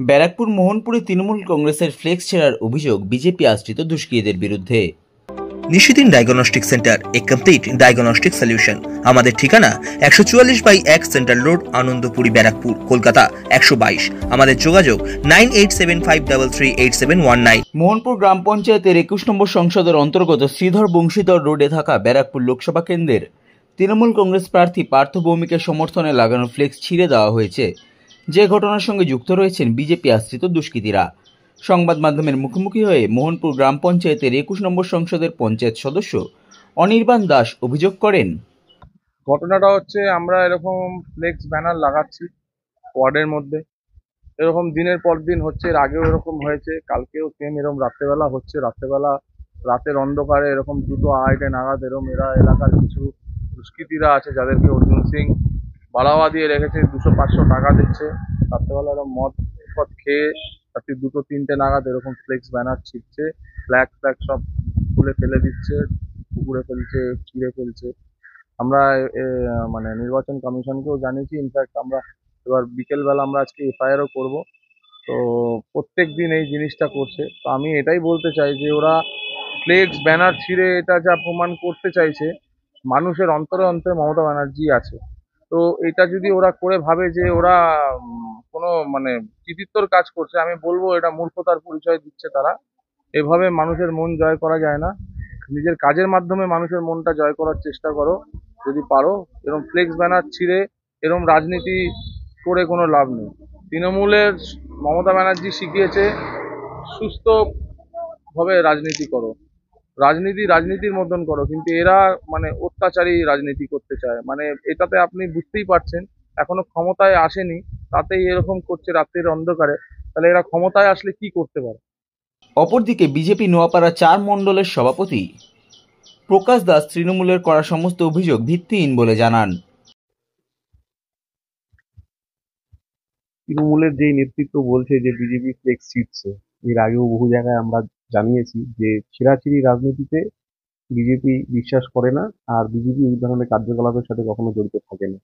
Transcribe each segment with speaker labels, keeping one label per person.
Speaker 1: ব্যারাকপুর মোহনপুরে তৃণমূল কংগ্রেসের ফ্লেক্স ছেঁড়ার অভিযোগ বিজেপি আশ্রিত দুষ্কৃতীদের বিরুদ্ধে।
Speaker 2: নিশিদিন ডায়াগনস্টিক সেন্টার, এ কমপ্লিট ডায়াগনস্টিক সলিউশন। আমাদের ঠিকানা 144/1 সেন্ট্রাল রোড, আনন্দপুরি, ব্যারাকপুর, কলকাতা 122। আমাদের যোগাযোগ 9875338719।
Speaker 1: মোহনপুর গ্রাম পঞ্চায়েতের 21 নম্বর সংসদের অন্তর্গত শ্রীধর বংশীধর রোডে থাকা ব্যারাকপুর লোকসভা কেন্দ্রের তৃণমূল কংগ্রেস প্রার্থী পার্থ ভৌমিকের সমর্থনে লাগানো ফ্লেক্স ছিঁড়ে দেওয়া হয়েছে, যে ঘটনার সঙ্গে যুক্ত রয়েছেন বিজেপি আশ্রিত দুষ্কৃতীরা। সংবাদ মাধ্যমের মুখোমুখি হয়ে মোহনপুর গ্রাম পঞ্চায়েতের 21 নম্বর সংসদের পঞ্চায়েত সদস্য অনির্বাণ দাস অভিযোগ করেন,
Speaker 3: ঘটনাটা হচ্ছে আমরা এরকম ফ্লেক্স ব্যানার লাগাচ্ছি ওয়ার্ডের মধ্যে, এরকম দিনের পর দিন হচ্ছে। এর আগেও এরকম হয়েছে, কালকেও সেম এরকম রাত্রেবেলা হচ্ছে। রাতের অন্ধকারে এরকম 2-2:30 নাগাদ এরকম এরা এলাকার কিছু দুষ্কৃতীরা আছে যাদেরকে অর্জুন সিং বাড়াওয়া দিয়ে রেখেছে, 200-500 টাকা দিচ্ছে। রাত্রেবেলা এরকম মদ খেয়ে রাত্রি 2-3টে নাগাদ এরকম ফ্লেক্স ব্যানার ছিঁড়ছে, ফ্ল্যাগ সব খুলে ফেলে দিচ্ছে, পুকুরে ফেলছে, ছিঁড়ে ফেলছে। আমরা মানে নির্বাচন কমিশনকেও জানিয়েছি। ইনফ্যাক্ট আমরা এবার বিকেলবেলা আমরা আজকে এফআইআরও করব। তো প্রত্যেক দিন এই জিনিসটা করছে। তো আমি এটাই বলতে চাই যে ওরা ফ্লেক্স ব্যানার ছিঁড়ে এটা যা প্রমাণ করতে চাইছে, মানুষের অন্তরে অন্তরে মমতা ব্যানার্জি আছে। তো এটা যদি ওরা করে ভাবে যে ওরা কোনো মানে কৃতিত্বর কাজ করছে, আমি বলবো এটা মূর্খতার পরিচয় দিচ্ছে তারা। এভাবে মানুষের মন জয় করা যায় না। নিজের কাজের মাধ্যমে মানুষের মনটা জয় করার চেষ্টা করো যদি পারো। এরকম ফ্লেক্স ব্যানার ছিঁড়ে এরকম রাজনীতি করে কোনো লাভ নেই। তৃণমূলের মমতা ব্যানার্জি শিখিয়েছে সুস্থভাবে রাজনীতি করো, রাজনীতির মতন করো, কিন্তু এরা মানে অত্যাচারী রাজনীতি করতে চায়। মানে এটাতে আপনি বুঝতেই পারছেন, এখনো ক্ষমতায় আসেনি, তাতেই এরকম করছে রাত্রির অন্ধকারে। তাহলে এরা ক্ষমতায় আসলে কি করতে পারে?
Speaker 1: অপরদিকে বিজেপি নোয়াপাড়া 4 মণ্ডলের সভাপতি প্রকাশ দাস তৃণমূলের করা সমস্ত অভিযোগ ভিত্তিহীন বলে জানান।
Speaker 4: তৃণমূলের যেই নেতৃত্ব বলছে যে বিজেপি ফ্লেক্স ছিঁড়ছে, এর আগেও বহু জায়গায় আমরা জানিয়েছি যে ছিঁড়াছিঁড়ি রাজনীতিতে বিজেপি বিশ্বাস করে না, আর বিজেপি এই ধরনের কার্যকলাপের সাথে কখনো জড়িত থাকে না।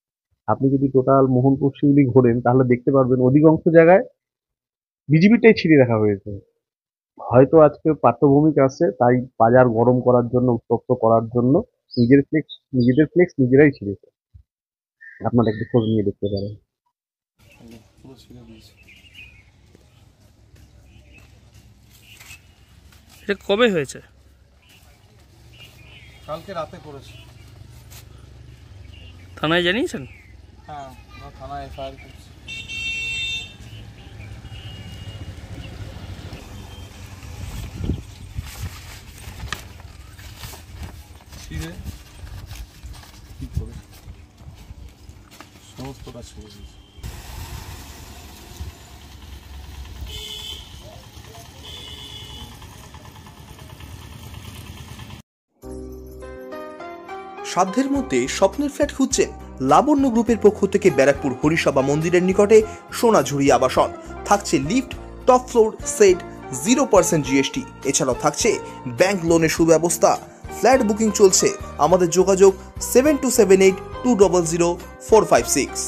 Speaker 4: আপনি যদি টোটাল মোহনপুর শিউলি ঘোরেন তাহলে দেখতে পারবেন অধিকাংশ জায়গায় বিজেপিটাই ছিঁড়ে রাখা হয়েছে। হয়তো আজকে পার্থভূমিক আছে, তাই বাজার গরম করার জন্য, উত্তপ্ত করার জন্য নিজেদের ফ্লেক্স নিজেরাই ছিঁড়েছে। আপনারা একটু খোঁজ নিয়ে দেখতে পারেন।
Speaker 5: এটা কবে হয়েছে?
Speaker 3: কালকে রাতে করেছি।
Speaker 5: থানায় জানিয়েছেন?
Speaker 3: হ্যাঁ, থানায় এফআইআর করছি। কি করে সমস্ত কাজ করেছি।
Speaker 2: সাধ্যের মধ্যে স্বপ্নের ফ্ল্যাট খুঁজছেন? লাবণ্য গ্রুপের পক্ষ থেকে ব্যারাকপুর হরিসভা মন্দিরের নিকটে সোনাঝুরি আবাসন। থাকছে lift, top floor, set, 0% GST। এছাড়াও থাকছে ব্যাংক লোনের সুব্যবস্থা। ফ্ল্যাট বুকিং চলছে। আমাদের যোগাযোগ 7278200456।